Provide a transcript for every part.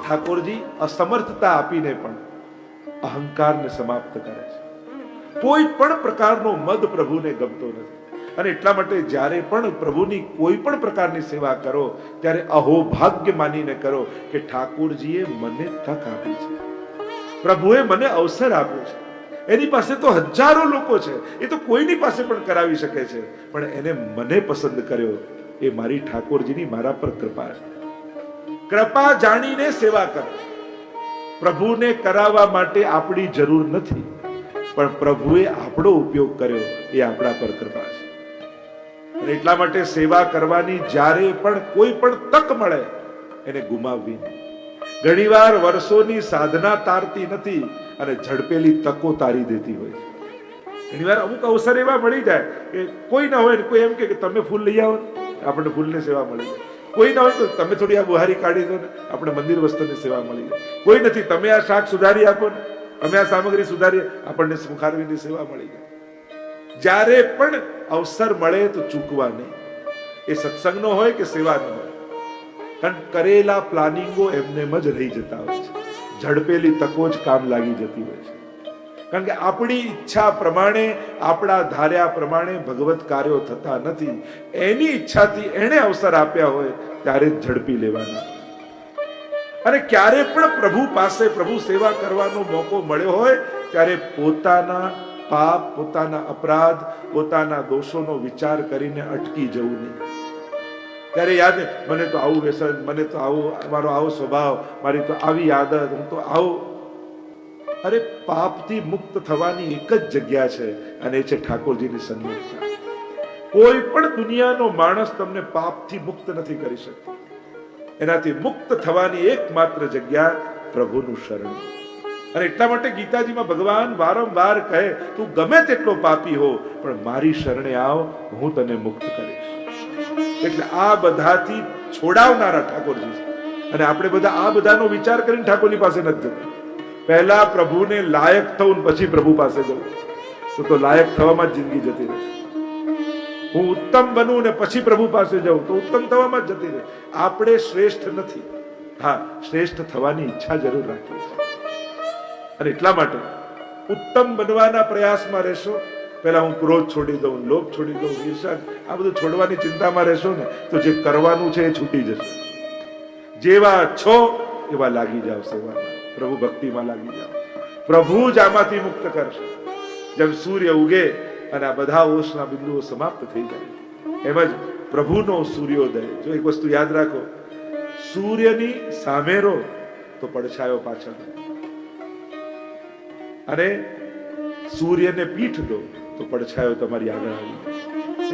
ઠાકોરજી અસમર્થતા આપીને પણ અહંકારને સમાપ્ત કરે છે. કોઈ પણ પ્રકારનો મદ પ્રભુને ગમતો નથી. અને એટલા માટે જ્યારે પણ પ્રભુની કોઈ પણ પ્રકારની સેવા કરો ત્યારે અહોભાગ્ય માનીને કરો કે ઠાકોરજીએ મને તક આપી છે, પ્રભુએ મને અવસર આપ્યો છે. એની પાસે તો હજારો લોકો છે, એ તો કોઈની પાસે પણ કરાવી શકે છે, પણ એને મને પસંદ કર્યો. એ મારી ઠાકોરજીની મારા પર કૃપા છે. કૃપા જાણીને સેવા કરો. પ્રભુને કરાવવા માટે આપણી જરૂર નથી, પણ પ્રભુએ આપણો ઉપયોગ કર્યો એ આપણા પર કૃપા છે. અને એટલા માટે સેવા કરવાની જ્યારે પણ કોઈ પણ તક મળે એને ગુમાવવી નહીં. ઘણીવાર વર્ષોની સાધના તારતી નથી અને ઝડપેલી તકો તારી દેતી હોય છે. ઘણીવાર અમુક અવસર એવા મળી જાય કે કોઈ ના હોય, કોઈ એમ કે તમે ફૂલ લઈ આવો, આપણને ફૂલની સેવા મળી જાય. કોઈ ના હોય તો તમે થોડી આ બુહારી કાઢી દો ને, આપણે મંદિર વસ્તુની સેવા મળી જાય. કોઈ નથી, તમે આ શાક સુધારી આપો ને, તમે આ સામગ્રી સુધારી, આપણને મુખારવીની સેવા મળી જાય. જ્યારે પણ અવસર મળે તો ચૂકવા નહીં. એ સત્સંગનો હોય કે સેવાનો હોય, કારણ કરેલા પ્લાનિંગો એમનેમ જ રહી જતા હોય છે. ઝડપેલી તકો જ કામ લાગી જતી હોય છે. કારણ કે આપણી ઈચ્છા પ્રમાણે, આપણા ધાર્યા પ્રમાણે ભગવત કાર્યો થતા નથી. એની ઈચ્છાથી એણે અવસર આપ્યા હોય ત્યારે જ ઝડપી લેવાના. અને ક્યારે પણ પ્રભુ પાસે પ્રભુ સેવા કરવાનો મોકો મળ્યો હોય ત્યારે પોતાના પાપ, પોતાના અપરાધ, પોતાના દોષોનો વિચાર કરીને અટકી જવું નહીં. ત્યારે યાદ, મને તો આવું વ્યસન, મને તો આવું, મારો આવો સ્વભાવ, મારી તો આવી આદત, હું તો આવું. અરે પાપથી મુક્ત થવાની એક જ જગ્યા છે અને એ છે ઠાકોરજીની સન્મુખતા. કોઈ પણ દુનિયાનો માણસ તમને પાપથી મુક્ત નથી કરી શકતો. એનાથી મુક્ત થવાની એકમાત્ર જગ્યા પ્રભુનું શરણ. અને એટલા માટે ગીતાજીમાં ભગવાન વારંવાર કહે, તું ગમે તેટલો પાપી હો પણ મારી શરણે આવ, હું તને મુક્ત કરીશ. એટલે આ બધાથી છોડાવનારા ઠાકોરજી છે. અને આપણે બધા આ બધાનો વિચાર કરીને ઠાકોરની પાસે નથી જતા. પહેલા પ્રભુને લાયક થવું, પછી પ્રભુ પાસે જવું, તો લાયક થવામાં જ જિંદગી જતી રહેશે. હું ઉત્તમ બનું ને પછી પ્રભુ પાસે જાઉં તો ઉત્તમ થવામાં જ જતી રહે. આપણે શ્રેષ્ઠ નથી, હા શ્રેષ્ઠ થવાની ઈચ્છા જરૂર રાખીએ છીએ. અને એટલા માટે ઉત્તમ બનવાના પ્રયાસમાં રહેશો. પહેલા હું ક્રોધ છોડી દઉં, લોભ છોડી દઉં, ઈર્ષા, આ બધું છોડવાની ચિંતામાં રહેશો ને તો જે કરવાનું છે એ છૂટી જશે. જેવા છો એવા લાગી જાવ સેવામાં, પ્રભુ ભક્તિમાં લાગી જાવ. પ્રભુ જ આમાંથી મુક્ત કરશે. જેમ સૂર્ય ઉગે અને આ બધા ઓશના બિંદુઓ સમાપ્ત થઈ જાય, એમ જ પ્રભુનો સૂર્યોદય. જો એક વસ્તુ યાદ રાખો, સૂર્યની સામે રહો તો પડછાયો પાછળ, અને સૂર્યને પીઠ દો તો પડછાયો તમારી આગળ આવી.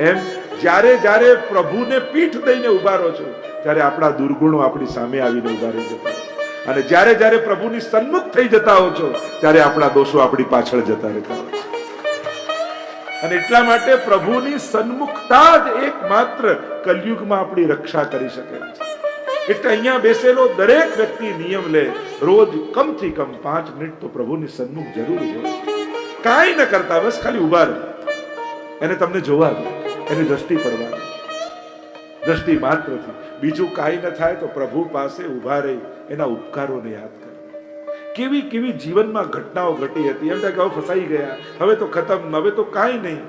એમ જ્યારે જ્યારે પ્રભુને પીઠ દઈને ઉભા રહો છો ત્યારે આપણા દુર્ગુણો આપણી સામે આવીને ઉભા રહી જતા. અને જ્યારે જ્યારે પ્રભુની સન્મુખ થઈ જતા હો છો ત્યારે આપણા દોષો આપણી પાછળ જતા રહેતા હોય છે. અને એટલા માટે પ્રભુની સન્મુખતા જ એકમાત્ર કલયુગમાં આપણી રક્ષા કરી શકે છે. એટલે અહીંયા બેસેલો દરેક વ્યક્તિ નિયમ લે, રોજ કમથી કમ 5 મિનિટ તો પ્રભુની સન્મુખ જરૂર હોય. કાંઈ ન કરતા, બસ ખાલી ઉભા રહો, એને તમને જોવા દો, એની દ્રષ્ટિ પડવા દો. દ્રષ્ટિ માત્રથી બીજું કાંઈ ન થાય તો પ્રભુ પાસે ઉભા રહી એના ઉપકારોને યાદ કરો. કેવી કેવી જીવનમાં ઘટનાઓ ઘટી હતી, એમ થાય કે હવે ફસાઈ ગયા, હવે તો ખતમ, હવે તો કાંઈ નહીં,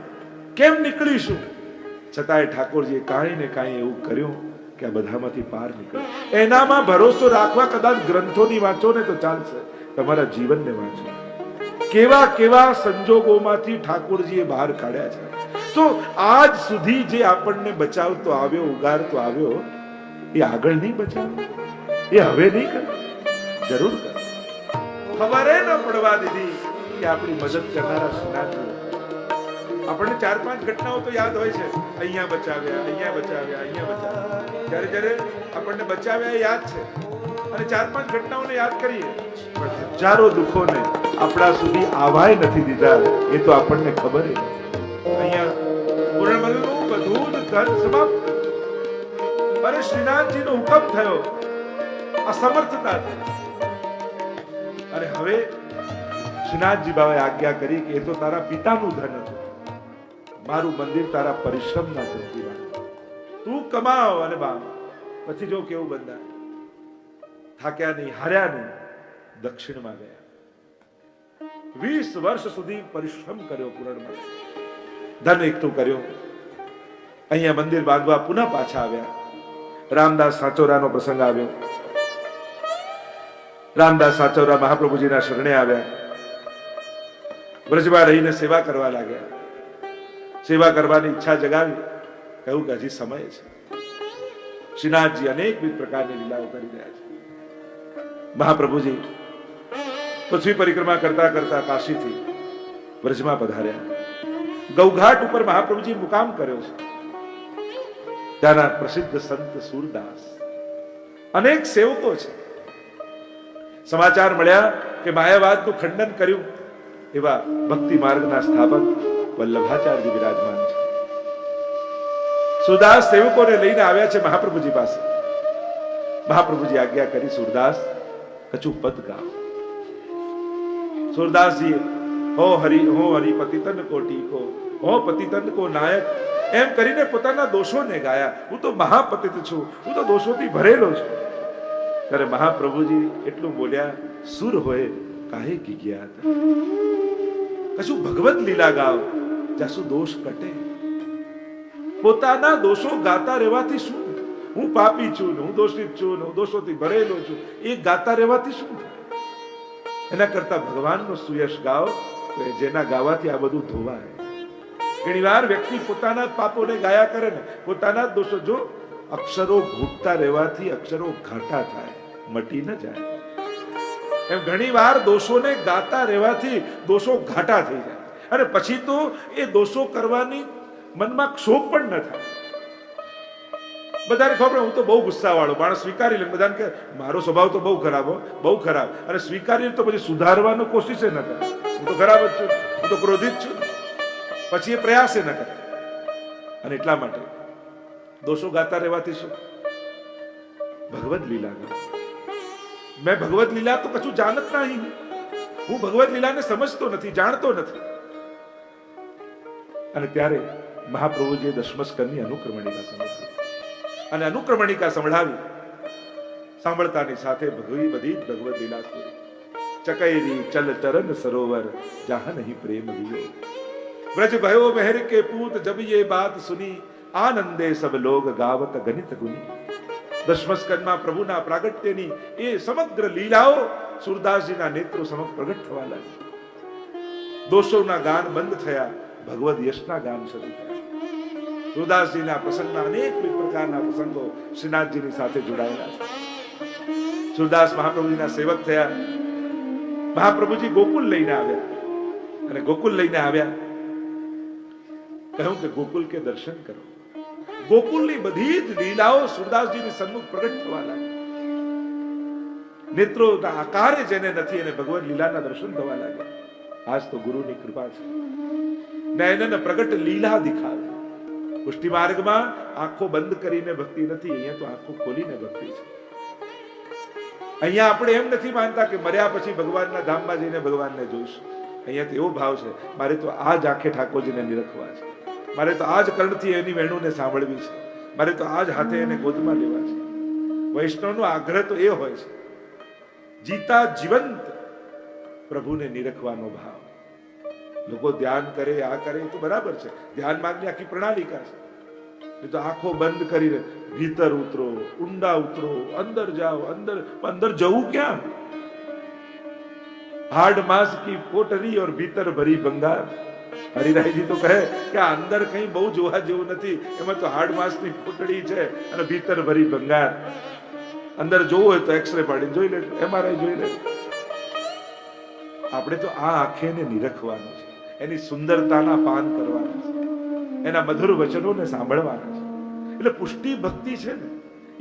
કેમ નીકળીશું? છતાંય ઠાકોરજીએ કાંઈ ને કાંઈ એવું કર્યું કે આ બધામાંથી પાર નીકળે. એનામાં ભરોસો રાખવા કદાચ ગ્રંથોની વાંચો ને તો ચાલશે, તમારા જીવનને વાંચો. કેવા કેવા સંજોગોમાંથી ઠાકોરજીએ બહાર કાઢ્યા છે. તો આજ સુધી જે આપણને બચાવતો આવ્યો, ઉગારતો આવ્યો, એ આગળ નહીં બચાવે, એ હવે નહીં કરે, જરૂર કરે. ખબર ન પડવા દીધી કે આપણી મદદ કરનારા શ્રીનાથજી. આપણને 4-5 ઘટનાઓ તો યાદ હોય છે, અહીંયા બચાવ્યા, અહીંયા બચાવ્યા, અહીંયા બચાવ્યા. જ્યારે જ્યારે આપણને બચાવ્યા યાદ છે અને 4-5 ઘટનાઓને યાદ કરીએ, પણ હજારો દુઃખોને આપણા સુધી આવાય નથી દીધા, એ તો આપણને ખબર જ. અહીંયા પૂર્ણમલનું બધું જ ધન સમાપ્ત. અરે શ્રીનાથજીનો હુકમ થયો, અસમર્થતા થઈ. અને હવે શ્રીનાથજી બાબાએ આજ્ઞા કરી કે એ તો તારા પિતાનું ધન હતું, મારું મંદિર તારા પરિશ્રમના ધનથી તું કમાવ અને બાપ. પછી જો કેવું બંધાય. થાક્યા નહીં, હાર્યા નહીં, દક્ષિણમાં ગયા. 20 વર્ષ સુધી પરિશ્રમ કર્યો પૂરણમાં, ધન એકઠું કર્યું. અહીંયા મંદિર બાંધવા પુનઃ પાછા આવ્યા. રામદાસ સાચોરાનો પ્રસંગ આવ્યો. રામદાસ સાચોરા મહાપ્રભુજીના શરણે આવ્યા. બ્રજમાં રહીને સેવા કરવા લાગ્યા. સેવા કરવાની ઈચ્છા જગાવી. કહ્યું કે હજી સમય છે. શ્રીનાથજી અનેકવિધ પ્રકારની લીલાઓ કરી રહ્યા છે. મહાપ્રભુજી પૃથ્વી પરિક્રમા કરતા કરતા કાશીથી બ્રજમાં પધાર્યા. ગૌઘાટ ઉપર મહાપ્રભુજી મુકામ કર્યો છે. ત્યાંના પ્રસિદ્ધ સંત સુરદાસ, અનેક સેવકો છે. સમાચાર મળ્યા કે માયાવાદનું ખંડન કર્યું એવા ભક્તિ માર્ગના સ્થાપક વલ્લભાચાર્ય વિરાજમાન છે. સુરદાસ સેવકોને લઈને આવ્યા છે મહાપ્રભુજી પાસે. મહાપ્રભુજી આજ્ઞા કરી, સુરદાસ કછું પદ ગાઓ. સુરદાસજી હો હરિ પતિતન કોટી કો, હો પતિતન કો નાયક, એમ કરીને પોતાના દોષોને ગાયા. હું તો મહાપતિત છું, હું તો દોષોથી ભરેલો છું. ત્યારે મહાપ્રભુજી એટલું બોલ્યા, સુર હોય કાહે કી ગયા હતા, કશું ભગવત લીલા ગાઓ, જાસુ દોષ કટે. પોતાના દોષો ગાતા રહેવાથી શું? હું પાપી છું, હું દોષિત છું, હું દોષોથી ભરેલો છું, એ ગાતા રહેવાથી શું થાય? એના કરતા ભગવાનનો સુયશ ગાઓ, તો જેના ગાવાથી આ બધું ધોવાય. ઘણી વાર વ્યક્તિ પોતાના પાપોને ગાયા કરે ને, પોતાના દોષો, જો અક્ષરો ઘૂંટતા રહેવાથી અક્ષરો ઘાટા થાય, મટી ન જાય. એમ ઘણી વાર દોષોને ગાતા રહેવાથી દોષો ઘાટા થઈ જાય, અને પછી તો એ દોષો કરવાની મનમાં ક્ષોભ પણ ન થાય. બધાને ખબર, હું તો બહુ ગુસ્સા વાળો માણસ, સ્વીકારી લે. બધાને કે મારો સ્વભાવ તો બહુ ખરાબ, બહુ ખરાબ, અને સ્વીકારી તો પછી સુધારવાનો કોશિશ ન કરે. હું તો ખરાબ જ છું, હું તો ક્રોધિત છું, પછી એ પ્રયાસ ન કરે. અને એટલા માટે દોષો ગાતા રહેવાથી શું? ભગવદ લીલા ગાઓ. મેં ભગવદ લીલા તો કશું જાણત નહીં. હું ભગવદ લીલાને સમજતો નથી, જાણતો નથી. અને ત્યારે મહાપ્રભુજીએ દશમસ્કંદની અનુક્રમણિકા સંભળાવી. અને અનુક્રમણિકા સંભળાવી, સાંભળતાની સાથે બધી જ ભગવદ લીલા સ્તોરી. ચકૈરી ચલ ચરણ સરોવર જહાં નહીં પ્રેમ દિયો, ब्रज भयो मेहर के पूत जब ये बात सुनी, आनंदे सब लोग गावत गणित गुनी. દશમસ્કંદમાં પ્રભુના પ્રાગટ્યની એ સમગ્ર લીલાઓ સુરદાસજીના નેત્રો સમક્ષ પ્રગટ થવા લાગી. દોષોના ગાન બંધ થયા, ભગવદ યશના ગાન શરૂ થયા. સુરદાસજીના પ્રસંગના અનેક પ્રકારના પ્રસંગો શ્રીનાથજીની સાથે જોડાયેલા છે. સુરદાસ મહાપ્રભુજીના સેવક થયા. મહાપ્રભુજી ગોકુલ લઈને આવ્યા, અને ગોકુલ લઈને આવ્યા, કહ્યું કે ગોકુલ કે દર્શન કરો. ગોકુલની બધી જ લીલાઓ સુરદાસજીની સન્મુખ પ્રગટ થવા લાગી. નેત્રોના આકારે જેને નથી એને ભગવદ લીલાના દર્શન થવા લાગ્યા. આજ તો ગુરુની કૃપા છે. નયનને પ્રગટ લીલા દિખાવે. પુષ્ટિ માર્ગમાં આંખો બંધ કરીને ભક્તિ નથી, અહીંયા તો આંખો ખોલીને ભક્તિ છે. અહીંયા આપણે એમ નથી માનતા કે મર્યા પછી ભગવાનના ધામમાં જઈને ભગવાનને જોઈશું. અહીંયા તો એવો ભાવ છે, મારે તો આ જ આંખે ઠાકોરજીને નિરખવા છે, મારે તો આ જ કર્ણથી એની વેણુને સાંભળવી છે, મારે તો આ જ હાથે એને ગોદમાં લેવા છે. વૈષ્ણવનો આગ્રહ તો એ હોય છે, જીતા જીવંત પ્રભુને નિરખવાનો ભાવ. લોકો ધ્યાન કરે, આ કરે તો બરાબર છે, ધ્યાન માર્ગની આખી પ્રણાલિકા છે. એ તો આંખો બંધ કરીને ભીતર ઉતરો, ઊંડા ઉતરો, અંદર જાઓ. અંદર જવું ક્યાં? हार्ड मास की पोटरी और भीतर भरी भंगार. હરિરાયજી તો કહે કે આ અંદર કઈ બહુ જોવા જેવું નથી, એમાં તો હાર્ડ માસ ની પોટડી છે અને ભીતર ભરી ભંગાર. અંદર જોવું હોય તો એક્સરે પાડીને જોઈ લેજો, MRI જોઈ લેજો. આપણે તો આ આંખેને નિરખવાનું છે, એની સુંદરતાના પાન કરવાના છે, એના મધુર વચનોને સાંભળવાના છે. એટલે પુષ્ટિ ભક્તિ છે ને,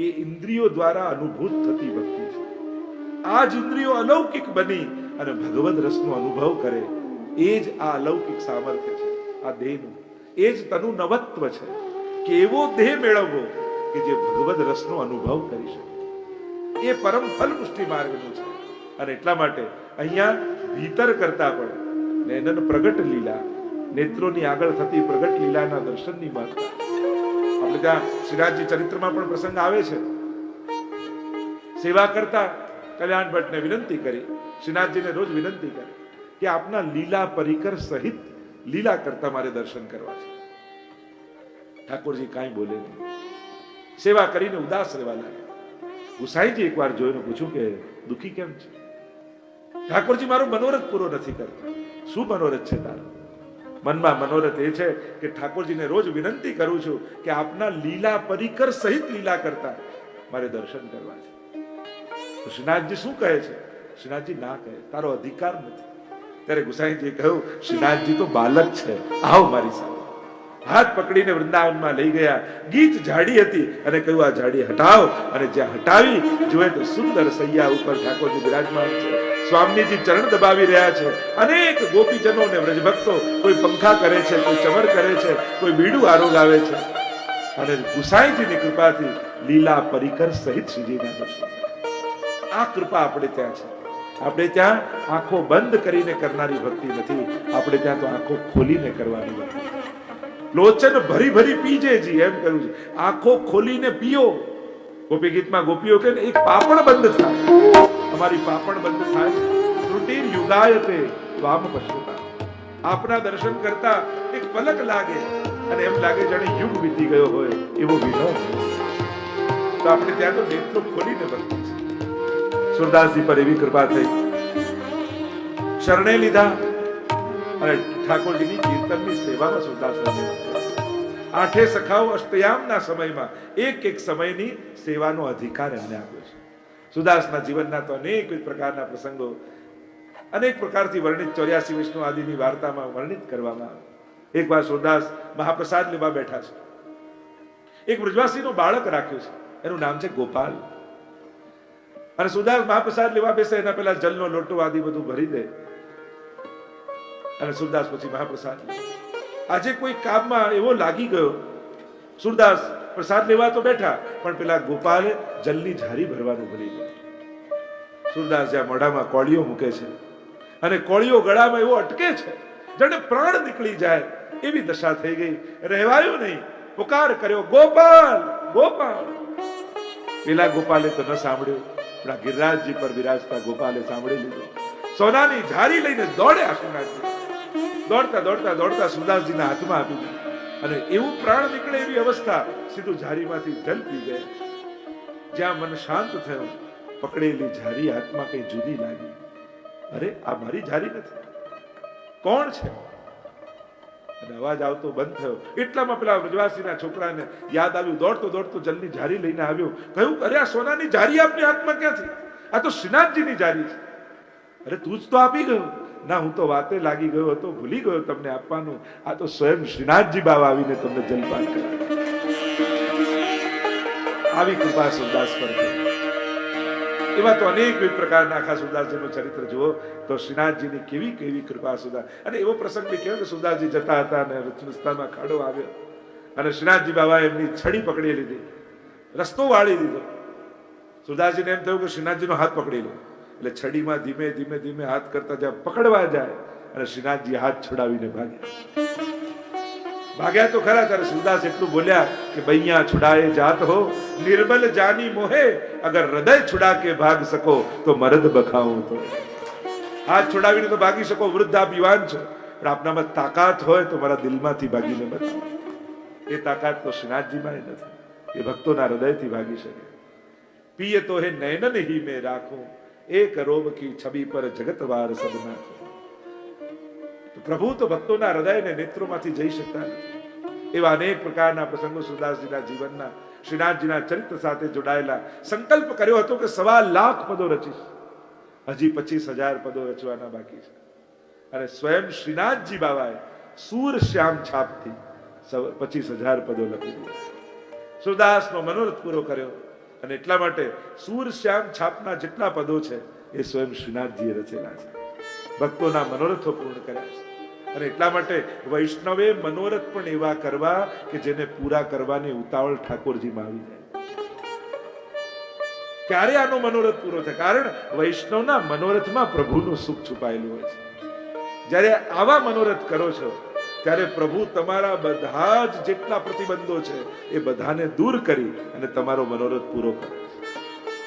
એ ઇન્દ્રિયો દ્વારા અનુભૂત થતી ભક્તિ છે. આ જ ઇન્દ્રિયો અલૌકિક બની અને ભગવદ રસનો અનુભવ કરે, એ જ આ અલૌકિક સામર્થ્ય છે. આ દેહનું એ જ તનુ નવત્વ છે કે એવો દેહ મેળવવો કે જે ભગવદ રસનો અનુભવ કરી શકે. એ પરમ ફલ પુષ્ટિ માર્ગનું છે. અને એટલા માટે અહીંયા ભીતર કરતા પણ નયન પ્રગટ લીલા, નેત્રોની આગળ થતી પ્રગટ લીલાના દર્શનની મહત્તા. આપણે ત્યાં શ્રીનાથજી ચરિત્રમાં પણ પ્રસંગ આવે છે. સેવા કરતા કલ્યાણ ભટ્ટને વિનંતી કરી, શ્રીનાથજીને રોજ વિનંતી કરી કે આપના લીલા પરિકર સહિત લીલા કરતા મારે દર્શન કરવા છે. ઠાકોરજી કાંઈ બોલે નહીં, સેવા કરીને ઉદાસ રહેવા લાગ્યા. ગુસાઈજી એકવાર જોઈને પૂછ્યું કે દુખી કેમ છે? ઠાકોરજી મારો મનોરથ પૂરો નથી કરતા. શું મનોરથ છે તારો? મનમાં મનોરથ એ છે કે ઠાકોરજીને રોજ વિનંતી કરું છું કે આપના લીલા પરિકર સહિત લીલા કરતા મારે દર્શન કરવા છે. તો શ્રીનાથજી શું કહે છે? શ્રીનાથજી ના કહે, તારો અધિકાર નથી. ત્યારે ગુસાઈજીએ કહ્યું, શ્રીનાથજી તો બાલક છે, આવો મારી સાથે. હાથ પકડીને વૃંદાવનમાં લઈ ગયા. ગીચ ઝાડી હતી અને કહ્યું, આ ઝાડી હટાવો. અને જ્યાં હટાવી જોયે તો સુંદર સૈયા ઉપર ઠાકોરજી બિરાજમાન છે. સ્વામીજી ચરણ દબાવી રહ્યા છે. અનેક ગોપીજનો અને વ્રજભક્તો કોઈ પંખા કરે છે, કોઈ ચમર કરે છે, કોઈ બીડું આરોગાવે છે. અને ગુસાઈજીની કૃપાથી લીલા પરિકર સહિત શ્રીજીના દર્શન. આ કૃપા આપણે ત્યાં છે. આપણે ત્યાં આંખો બંધ કરીને કરનારી ભક્તિ નથી, આપણે ત્યાં તો આંખો ખોલીને કરવાની ભક્તિ. લોચન ભરી ભરી પીજે જી, એમ કહ્યું છે. આંખો ખોલીને પીઓ. ગોપી ગીતમાં ગોપીઓ કે એક પાપણ બંધ થાય, અમારી પાપણ બંધ થાય. ત્રુટિર યુગાયતે વામ પશ્યતા. આપના દર્શન કરતા એક પલક લાગે અને એમ લાગે જાણે યુગ વીતી ગયો હોય એવો વિનોદ. તો આપણે ત્યાં તો નેત્રો ખોલીને ભક્તિ છે. સુરદાસજી પર એવી કૃપા થઈ, શરણે લીધા અને ઠાકોરજીની કીર્તનની સેવામાં સુરદાસ આઠે સખાઓ અષ્ટયામના સમયમાં એક એક સમયની સેવાનો અધિકાર એમને આપ્યો છે. સુદાસના જીવનના તો અનેક પ્રકારના પ્રસંગો અનેક પ્રકારથી વર્ણિત 84 વિષ્ણુ આદિની વાર્તામાં વર્ણિત કરવામાં આવે. એકવાર સુરદાસ મહાપ્રસાદ લેવા બેઠા છે. એક બ્રજવાસીનું બાળક રાખ્યું છે, એનું નામ છે ગોપાલ. અને સુરદાસ મહાપ્રસાદ લેવા બેસે એના પહેલા જલનો લોટો આદિ બધું ભરી દે અને સુરદાસ પછી મહાપ્રસાદ લે. આજે કોઈ કામમાં એવો લાગી ગયો, સુરદાસ પ્રસાદ લેવા તો બેઠા પણ પેલા ગોપાલે જલની ઝારી ભરવાનું ભૂલી ગયો. સુરદાસ જ્યાં મોઢામાં કોળીઓ મૂકે છે અને કોળીઓ ગળામાં એવો અટકે છે જાણે પ્રાણ નીકળી જાય એવી દશા થઈ ગઈ. રહેવાયું નહીં, પુકાર કર્યો, ગોપાલ ગોપાલ. પેલા ગોપાલે તો ન સાંભળ્યું, પણ ગિરિરાજજી પર વિરાજતા ગોપાલે સાંભળી લીધું. સોનાની ઝારી લઈને દોડ્યા શ્રીનાથજી. દોડતા દોડતા દોડતા સુરદાસજીના હાથમાં આપી દીધી અને એવું પ્રાણ નીકળે એવી અવસ્થા, સીધું ઝારીમાંથી જલ પી ગયા. જ્યાં મન શાંત થયું, પકડેલી ઝારી હાથમાં કઈ જુદી લાગી. અરે આ મારી ઝારી નથી, કોણ છે? અને અવાજ આવતો બંધ થયો. એટલામાં પેલા વ્રજવાસીના છોકરાને યાદ આવ્યું. દોડતો દોડતો જલની ઝારી લઈને આવ્યો. કહ્યું, અરે આ સોનાની ઝારી આપની હાથમાં ક્યાંથી? આ તો શ્રીનાથજીની ઝારી છે. અરે તું જ તો આપી ગયો. ના, હું તો વાતે લાગી ગયો હતો, ભૂલી ગયો તમને આપવાનું. આ તો સ્વયં શ્રીનાથજી બાબા આવીને તમને જલપાન કરાવે. આવી કૃપા સુરદાસ પર થઈ. એવા તો અનેક પ્રકારના આખા સુરદાસજીનું ચરિત્ર જુઓ તો શ્રીનાથજીની કેવી કેવી કૃપા સુરદાસ. અને એવો પ્રસંગ બી કેવો કે સુરદાસજી જતા હતા અને રસ્તામાં ખાડો આવ્યો અને શ્રીનાથજી બાબાએ એમની છડી પકડી લીધી, રસ્તો વાળી દીધો. સુરદાસજીને એમ થયું કે શ્રીનાથજીનો હાથ પકડી લો. એટલે છડીમાં ધીમે ધીમે ધીમે હાથ કરતા જ્યાં પકડવા જાય અને શ્રીનાથજી હાથ છોડાવીને ભાગ્યા તો ખરા. ત્યારે સુરદાસ એટલું બોલ્યા કે બૈયા છુડાએ જાત હો, નિર્બલ જાની મોહે, અગર હૃદય છુડા કે ભાગ સકો તો મરદ બખાઉં તો. હાથ છોડાવીને તો ભાગી શકો, વૃદ્ધ આપ યુવાન છો, પણ આપનામાં તાકાત હોય તો મારા દિલમાંથી ભાગીને બતાવો. એ તાકાત તો શ્રીનાથજીમાં નથી, એ ભક્તોના હૃદયથી ભાગી શકે. પિયે તો હે નયનન હી મેં રાખું, એક રોબ કી છબી પર જગતવાર સદના. પ્રભુ તો ભક્તોના હૃદય ને નેત્રોમાંથી જઈ શકતા નથી. એવા અનેક પ્રકારના પ્રસંગો સુરદાસજીના જીવનના શ્રીનાથજીના ચરિત્ર સાથે જોડાયેલા. સંકલ્પ કર્યો હતો કે 1.25 લાખ પદો રચીશ, હજી 25,000 પદો રચવાના બાકી છે. અને સ્વયં શ્રીનાથજી બાબાએ સૂર શ્યામ છાપથી 25,000 પદો લખી દીધા. સુરદાસનો મનોરથ પૂરો કર્યો. અને એટલા માટે સૂર શ્યામ છાપના જેટલા પદો છે એ સ્વયં શ્રીનાથજીએ રચેલા છે, ભક્તોના મનોરથો પૂર્ણ કર્યા છે. અને એટલા માટે વૈષ્ણવે મનોરથ પણ એવા કરવા કે જેને પૂરા કરવાની ઉતાવળ ઠાકોરજીમાં આવી જાય. ક્યારે આનો મનોરથ પૂરો થાય? કારણ વૈષ્ણવના મનોરથમાં પ્રભુનું સુખ છુપાયેલું હોય છે. જ્યારે આવા મનોરથ કરો છો ત્યારે પ્રભુ તમારા બધા જ જેટલા પ્રતિબંધો છે એ બધાને દૂર કરી અને તમારો મનોરથ પૂરો કરે છે.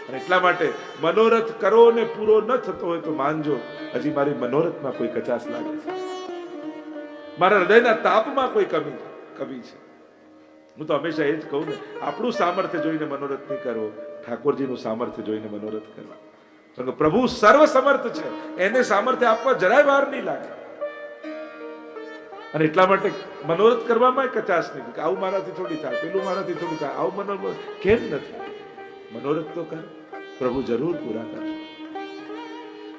અને એટલા માટે મનોરથ કરો ને પૂરો ન થતો હોય તો માનજો હજી મારી મનોરથમાં કોઈ કચાશ લાગે છે, મારા હૃદયના તાપમાં કોઈ કમી છે. હું તો હંમેશા એ જ કહું ને, આપણું સામર્થ્ય જોઈને મનોરથ નહીં કરવો, ઠાકોરજીનું સામર્થ્ય જોઈને મનોરથ કરવા. કારણ કે પ્રભુ સર્વ સમર્થ છે, એને સામર્થ્ય આપવા જરાય વાર નહીં લાગે. અને એટલા માટે મનોરથ કરવામાં કચાશ નહીં કે આવું મારાથી થોડી થાય, પેલું મારાથી થોડી થાય, આવું મનોરથ કેમ નથી. મનોરથ તો કર, પ્રભુ જરૂર પૂરા કરશે.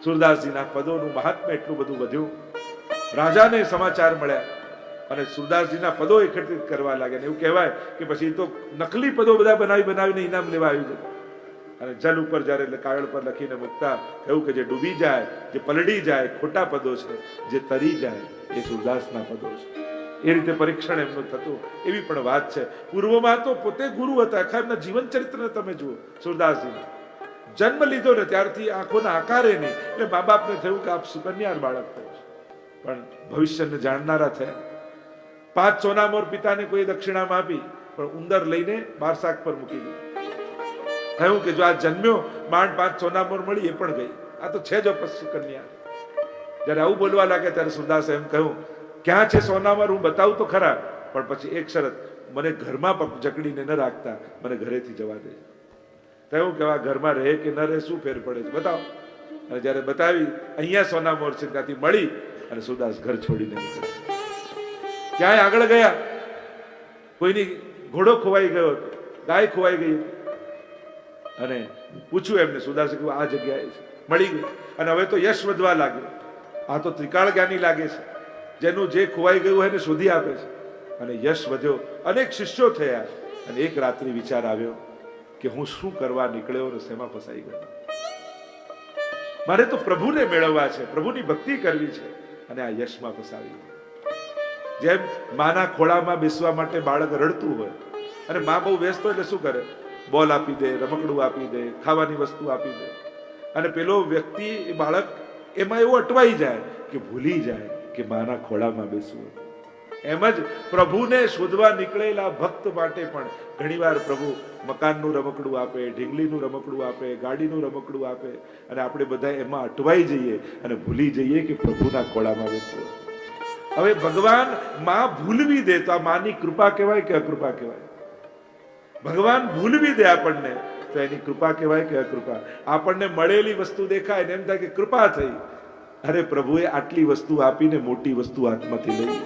સુરદાસજીના પદોનું મહાત્મ્ય એટલું બધું વધ્યું, રાજાને સમાચાર મળ્યા અને સુરદાસજીના પદો એકત્રિત કરવા લાગ્યા. એવું કહેવાય કે પછી તો નકલી પદો બધા બનાવીને ઇનામ લેવા આવી જતા. અને જલ ઉપર જયારે કાગળ પર લખીને મૂકતા, એવું કે જે ડૂબી જાય, જે પલળી જાય ખોટા પદો છે, જે તરી જાય એ સુરદાસના પદો છે. એ રીતે પરીક્ષણ એમનું થતું. એવી પણ વાત છે. પૂર્વમાં તો પોતે ગુરુ હતા. આખા એમના જીવન ચરિત્રને તમે જુઓ. સુરદાસજીને જન્મ લીધો ને ત્યારથી આંખોના આકારે નહીં, એટલે મા બાપને થયું કે આપ સુકન્યાર બાળક થયો છે. પણ ભવિષ્યને જાણનારા થયા. 5 સોનામોર પિતાને કોઈ દક્ષિણામાં આપી, પણ ઉંદર લઈને બારસાક પર મૂકી દીધું. થયું કે જો આ જન્મ્યો માંડ 5 સોનામોર મળી, એ પણ ગઈ. આ તો છે જ અપસ્ય કન્યા. જયારે આવું બોલવા લાગે ત્યારે સુરદાસે એમ કહ્યું, ક્યાં છે સોનામોર, હું બતાવું તો ખરા, પણ પછી એક શરત, મને ઘરમાં જકડીને ન રાખતા, મને ઘરેથી જવા દે. થયું કે આ ઘરમાં રહે કે ન રહે શું ફેર પડે છે, બતાવો. અને જયારે બતાવી, અહીંયા સોનામોર છે, ત્યાંથી મળી અને સુરદાસ ઘર છોડીને નીકળ્યા. ક્યાંય આગળ ગયા, કોઈની ઘોડો ખોવાઈ ગયો હતો, ગાય ખોવાઈ ગઈ, અને પૂછ્યું એમને. સુરદાસે કહ્યું આ જગ્યાએ છે, મળી ગઈ. અને હવે તો યશ વધવા લાગ્યો. આ તો ત્રિકાળ જ્ઞાની લાગે છે, જેનું જે ખોવાઈ ગયું હોય એને શોધી આપે છે. અને યશ વધ્યો, અનેક શિષ્યો થયા. અને એક રાત્રિ વિચાર આવ્યો કે હું શું કરવા નીકળ્યો અને શેમાં ફસાઈ ગયો. મારે તો પ્રભુને મેળવવા છે, પ્રભુની ભક્તિ કરવી છે, અને આ યશમાં ફસાવી ગયો. જેમ માના ખોળામાં બેસવા માટે બાળક રડતું હોય, અને મા બહુ વ્યસ્ત હોય એટલે શું કરે, બોલ આપી દે, રમકડું આપી દે, ખાવાની વસ્તુ આપી દે, અને પેલો વ્યક્તિ બાળક એમાં એવું અટવાઈ જાય કે ભૂલી જાય કે માના ખોળામાં બેસવું. એમ જ પ્રભુને શોધવા નીકળેલા ભક્ત માટે પણ ઘણીવાર પ્રભુ મકાનનું રમકડું આપે, ઢીંગલીનું રમકડું આપે, ગાડીનું રમકડું આપે, અને આપણે બધા એમાં અટવાઈ જઈએ અને ભૂલી જઈએ કે પ્રભુના ખોળામાં બેસવું. હવે ભગવાન માં ભૂલવી દે તો આ માની કૃપા કહેવાય કે અકૃપા કહેવાય? ભગવાન ભૂલવી દે આપણને તો એની કૃપા કહેવાય કે અકૃપા? આપણને મળેલી વસ્તુ દેખાય ને એમ થાય કે કૃપા થઈ. અરે પ્રભુએ આટલી વસ્તુ આપીને મોટી વસ્તુ હાથમાંથી લઈ,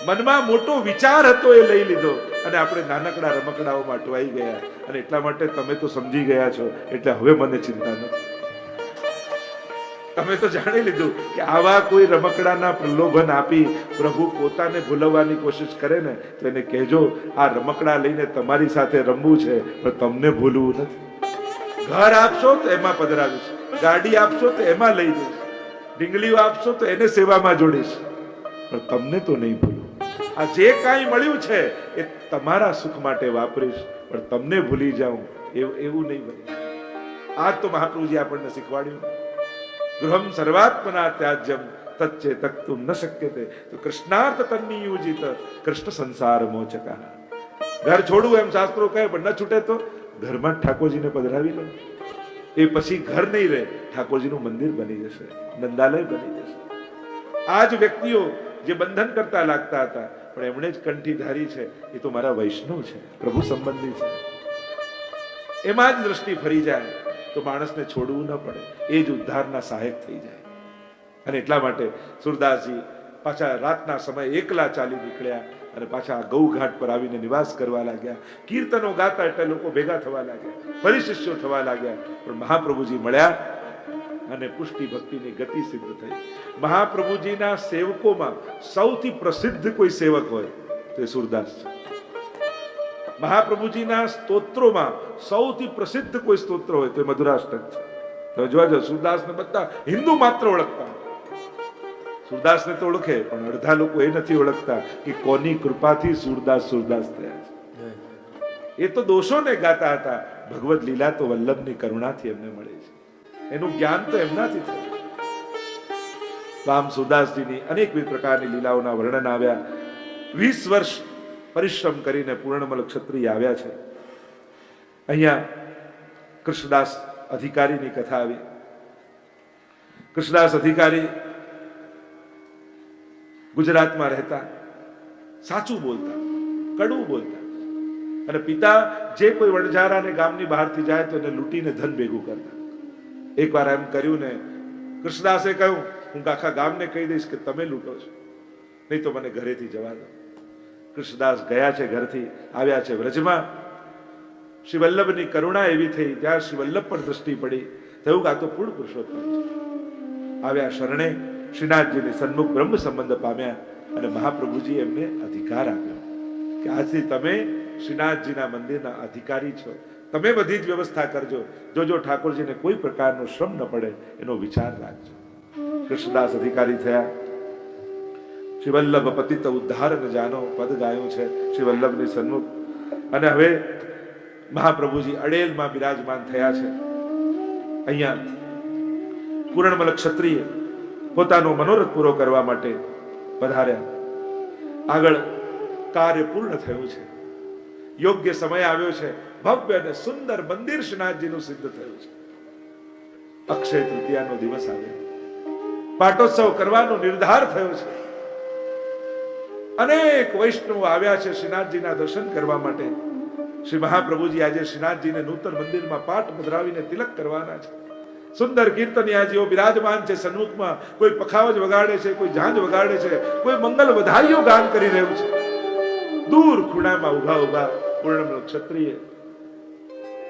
મનમાં મોટો વિચાર હતો એ લઈ લીધો, અને આપણે નાનકડા રમકડાઓમાં અટવાઈ ગયા. અને એટલા માટે તમે તો સમજી ગયા છો, એટલે હવે મને ચિંતા નથી. તમે તો જાણી લીધું કે આવા કોઈ રમકડાના પ્રલોભન આપી પ્રભુ પોતાને ભૂલવવાની કોશિશ કરે ને તો એને કહેજો, આ રમકડા લઈને તમારી સાથે રમવું છે, પણ તમને ભૂલવું નથી. ઘર આપશો તો એમાં પધરાવીશ, ગાડી આપશો તો એમાં લઈ જઈશ, ઢીંગલીઓ આપશો તો એને સેવામાં જોડીશ, પણ તમને તો નહીં ભૂલું. આ જે કાંઈ મળ્યું છે એ તમારા સુખ માટે વાપરીશ, પણ તમને ભૂલી જાઉં એવું નહીં બને. આ તો મહાપ્રભુજી આપણને શીખવાડ્યું. ગૃહમ સર્વાત્મના ત્યાજ્યમ તચ્ચે તક્તુમ ન શક્યતે તો કૃષ્ણાર્થ તન્નિયુજિત કૃષ્ણ સંસાર મોચકા. ઘર છોડવું એમ શાસ્ત્રો કહે, પણ ન છૂટે તો ઘરમાં ઠાકોરજીને પધરાવી લો. એ પછી ઘર નહીં રહે, ઠાકોરજીનું મંદિર બની જશે, નંદાલય બની જશે. આ જ વ્યક્તિઓ જે બંધન કરતા લાગતા હતા, પણ એમણે જ કંઠી ધારી છે, એ તો મારા વૈષ્ણવ છે, પ્રભુ સંબંધી છે, એમાં જ દ્રષ્ટિ ફરી જાય તો માણસને છોડવું ન પડે. એ જ ઉદ્ધારના સહાયક થઈ જાય. અને એટલા માટે સુરદાસજી પાછા રાતના સમયે એકલા ચાલી નીકળ્યા અને પાછા ગૌઘાટ પર આવીને નિવાસ કરવા લાગ્યા. કીર્તનો ગાતા એટલે લોકો ભેગા થવા લાગ્યા, ફરી શિષ્યો થવા લાગ્યા. પણ મહાપ્રભુજી મળ્યા અને પુષ્ટિ ભક્તિની ગતિ સિદ્ધ થઈ. મહાપ્રભુજીના સેવકોમાં સૌથી પ્રસિદ્ધ કોઈ સેવક હોય તો એ સુરદાસ છે. મહાપ્રભુજીના સ્તોત્રોમાં સૌથી પ્રસિદ્ધ કોઈ સ્તોત્ર હોય તો એ મધુરાષ્ટક છે. તમે જોજો, સુરદાસને બધા હિન્દુ માત્ર ઓળખતા. સુરદાસને તો ઓળખે, પણ અડધા લોકો એ નથી ઓળખતા કે કોની કૃપાથી સુરદાસ થયા છે. એ તો દોષોને ગાતા હતા, ભગવદ લીલા તો વલ્લભની કરુણાથી એમને મળે છે. એનું જ્ઞાન તો એમનાથી થયું. આમ સુરદાસજીની અનેકવિધ પ્રકારની લીલાઓના વર્ણન આવ્યા. 20 વર્ષ પરિશ્રમ કરીને પૂર્ણમલ ક્ષત્રિય આવ્યા છે. અહીંયા કૃષ્ણદાસ અધિકારીની કથા આવી. કૃષ્ણદાસ અધિકારી ગુજરાતમાં રહેતા, સાચું બોલતા, કડવું બોલતા, અને પિતા જે કોઈ વણઝારાને ગામની બહારથી જાય તો એને લૂંટીને ધન ભેગું કરતા. એકવાર એમ કર્યું ને કૃષ્ણદાસે કહ્યું, હું આખા ગામને કહી દઈશ કે તમે લૂંટો છો, નહીં તો મને ઘરેથી જવા દો. કૃષ્ણદાસ ગયા છે, ઘરથી આવ્યા છે વ્રજમાં. શ્રી વલ્લભની કરુણા એવી થઈ, જ્યાં શ્રી વલ્લભ પર દ્રષ્ટિ પડી, થયું કે આ તો પૂર્ણ પુરુષોત્તમ છે. આવ્યા શરણે, શ્રીનાથજીની સન્મુખ બ્રહ્મ સંબંધ પામ્યા, અને મહાપ્રભુજી એમને અધિકાર આપ્યો કે આજથી તમે શ્રીનાથજીના મંદિરના અધિકારી છો, તમે બધી જ વ્યવસ્થા કરજો, જોજો ઠાકોરજીને કોઈ પ્રકારનો શ્રમ ન પડે એનો વિચાર રાખજો. કૃષ્ણદાસ અધિકારી થયા. શ્રી વલ્લભ પતિત ઉદ્ધાર ન જાનો પદ ગાયું છે શ્રી વલ્લભની સન્મુખ. અને હવે મહાપ્રભુજી અડેલમાં બિરાજમાન થયા છે. અહીંયા પૂરણમલ ક્ષત્રિય પોતાનો મનોરથ પૂરો કરવા માટે પધાર્યા. આગળ કાર્ય પૂર્ણ થયું છે, યોગ્ય સમય આવ્યો છે, ભવ્ય અને સુંદર મંદિર શ્રીનાથજીનું સિદ્ધ થયું છે. અક્ષય તૃતીયાનો દિવસ આવ્યો, પાટોત્સવ કરવાનો નિર્ધાર થયો છે. અનેક વૈષ્ણવો આવ્યા છે શ્રીનાથજીના દર્શન કરવા માટે. શ્રી મહાપ્રભુજી આજે શ્રીનાથજીને નૂતન મંદિરમાં પાટ પધરાવીને તિલક કરવાના છે. સુંદર કીર્તનિયાજીઓ બિરાજમાન છે સન્મુખમાં. કોઈ પખાવજ વગાડે છે, કોઈ ઝાંઝ વગાડે છે, કોઈ મંગલ વધાઈઓ ગાન કરી રહ્યું છે. દૂર ખૂણામાં ઉભા ઉભા પૂર્ણમલ ક્ષત્રિય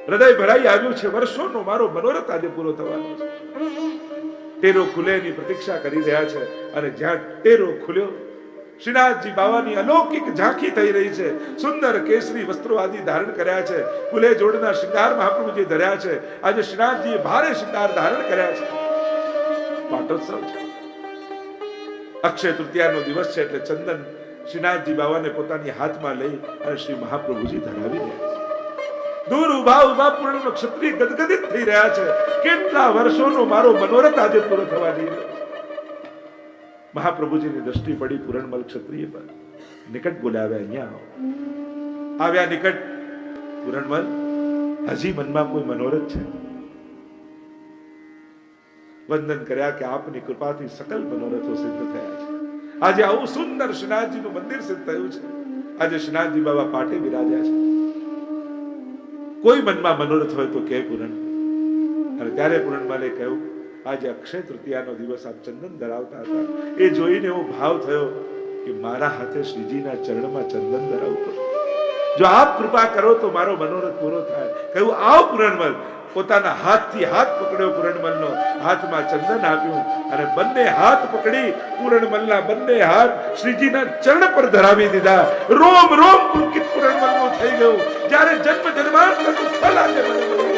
હૃદય ભરાઈ આવ્યું છે. વર્ષોનો મારો મનોરથ આજે પૂરો થવાનો છે. ટેરો ખુલે ની પ્રતીક્ષા કરી રહ્યા છે. અને જ્યાં ટેરો ખુલ્યો, શ્રીનાથજી બાવાની અલૌકિક ઝાંખી થઈ રહી છે. સુંદર કેસરી વસ્ત્રો આદિ ધારણ કર્યા છે. કુલે જોડના શૃંગાર મહાપ્રભુજી ધર્યા છે. આજે શ્રીનાથજીએ ભારે શૃંગાર ધારણ કર્યા છે. પાટોત્સવ છે, અક્ષય તૃતીયાનો દિવસ છે, એટલે ચંદન શ્રીનાથજી બાવાને પોતાની હાથમાં લઈ અને શ્રી મહાપ્રભુજી ધરાવી રહ્યા છે. દૂર ઉભા ઉભા પૂર્ણ ક્ષત્રિય ગદગદિત થઈ રહ્યા છે. કેટલા વર્ષોનો મારો મનોરથ આજે પૂરો થવા જઈ રહ્યો છે. મહાપ્રભુજીની દ્રષ્ટિ પડી પૂરણમલ ક્ષત્રિય પર. નિકટ બોલાવ્યા, અહીંયા આવો. આવ્યા નિકટ. પૂરણમલ, હજી મનમાં કોઈ મનોરથ છે? વંદન કર્યા કે આપની કૃપાથી સકલ મનોરથો સિદ્ધ થયા છે. આજે આવું સુંદર શ્રીનાથજીનું મંદિર સિદ્ધ થયું છે. આજે શ્રીનાથજી બાબા પાટે બિરાજ્યા છે. કોઈ મનમાં મનોરથ હોય તો કે પૂરણ. અને ત્યારે પૂરણમલે કહ્યું, આજે અક્ષય તૃતીયાનો દિવસ આપ ચંદન ધરાવતા હતા, એ જોઈને એવો ભાવ થયો કે મારા હાથે શ્રીજીના ચરણમાં ચંદન ધરાવતો, જો આપ કૃપા કરો તો મારો મનોરથ પૂરો થાય. કહ્યું, આવ પૂરણમલ. પોતાના હાથથી હાથ પકડ્યો પૂરણમલનો, હાથમાં ચંદન આપ્યું, અને બંને હાથ પકડી પૂરણમલના બંને હાથ શ્રીજીના ચરણ પર ધરાવી દીધા. રોમ રોમ પુલકિત પૂરણમલનું થઈ ગયું. જ્યારે જન્મ જન્માંતરનું ફળ આજે મને મળ્યું.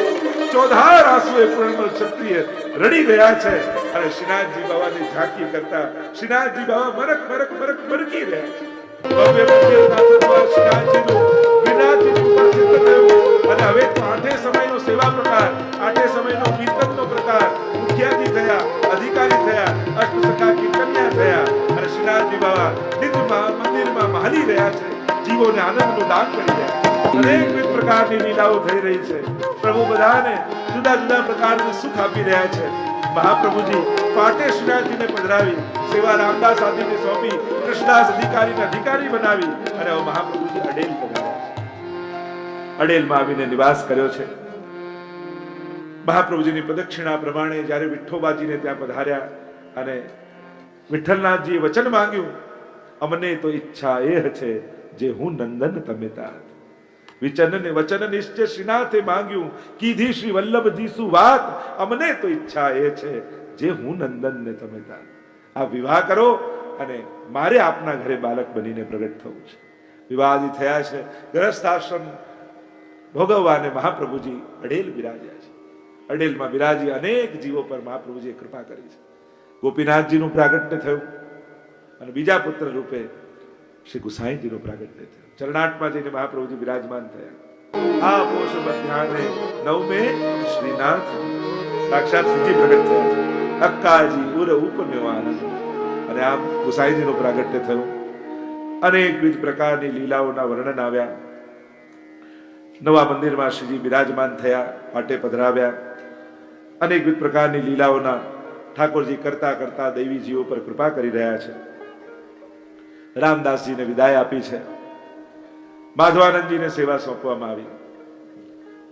ચોધાર આંસુએ પૂરણમલ ક્ષત્રિય રડી રહ્યા છે. અને શ્રીનાથજી બાવાની ઝાંકી કરતા શ્રીનાથજી બાવા મરક મરક મરક મરકી રહ્યા છે. ભવ્ય મંદિરના તત્વ શ્રીનાથજીનું વિનાથજીનું પ્રસિદ્ધ થયું. અને હવે તો આઠે સમયનો સેવા પ્રકાર, આઠે સમયનો કીર્તનનો પ્રકાર, મુખ્યાજી થયા, અધિકારી થયા, અષ્ટસખા કીર્તનિયા થયા. અને શ્રીનાથજી બાવા દિવ્ય મંદિરમાં મહાલી રહ્યા છે. જીવોને આનંદનું દાન કરી રહ્યા છે. અનેકવિધ પ્રકારની લીલાઓ થઈ રહી છે. પ્રભુ બધાને જુદા જુદા પ્રકારનું સુખ આપી રહ્યા છે. મહાપ્રભુજી પાટે શ્રીનાથજીને પધરાવી, સેવા રામદાસ આદિને સોંપી, કૃષ્ણદાસ અધિકારીને અધિકારી બનાવી, અને હવે મહાપ્રભુજી અડેલ પધાર્યા છે. અડેલમાં આવીને નિવાસ કર્યો છે. મહાપ્રભુજીની પ્રદક્ષિણા પ્રમાણે જ્યારે વિઠ્ઠોબાજીને ત્યાં પધાર્યા અને વિઠ્ઠલનાથજીએ વચન માંગ્યું, અમને તો ઈચ્છા એ છે જે હું નંદન તમે તાત. વિચન ને વચન નિશ્ચય શ્રીનાથે માંગ્યું, કીધી શ્રી વલ્લભજી શું વાત, અમને તો ઈચ્છા એ છે જે હું નંદન ને તમે તાત. આ વિવાહ કરો અને મારે આપના ઘરે બાળક બનીને પ્રગટ થવું છે. વિવાહ થયા છે. ગ્રહસ્થાશ્રમ ભોગવવાને મહાપ્રભુજી અડેલ બિરાજ્યા છે. અડેલમાં બિરાજી અનેક જીવો પર મહાપ્રભુજીએ કૃપા કરી છે. ગોપીનાથજીનું પ્રાગટ્ય થયું, અને બીજા પુત્ર રૂપે શ્રી ગુસાઈજીનું પ્રાગટ્ય થયું. ચરણાટમાં જઈને મહાપ્રભુજી બિરાજમાન થયા. આ પોષ મધ્યાહને નવમે શ્રીનાથ સાક્ષાત શ્રીજી પ્રગટ થયા છે. અક્કાજી ઉર ઉપમ્યો આનંદ. અને આમ ગુસાઈજીનું પ્રાગટ્ય થયું. અનેકવિધ પ્રકારની લીલાઓના વર્ણન આવ્યા. નવા મંદિરમાં શ્રીજી બિરાજમાન થયા, પાટે પધરાવ્યા. અનેકવિધ પ્રકારની લીલાઓના ઠાકોરજી કરતા કરતા દેવીજીઓ પર કૃપા કરી રહ્યા છે. રામદાસજીને વિદાય આપી છે. માધવાનંદજીને સેવા સોંપવામાં આવી.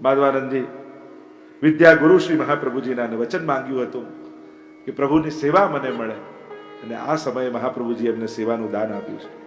માધવાનંદજી વિદ્યા ગુરુ શ્રી મહાપ્રભુજીના વચન માંગ્યું હતું કે પ્રભુની સેવા મને મળે, અને આ સમયે મહાપ્રભુજી એમને સેવાનું દાન આપ્યું છે.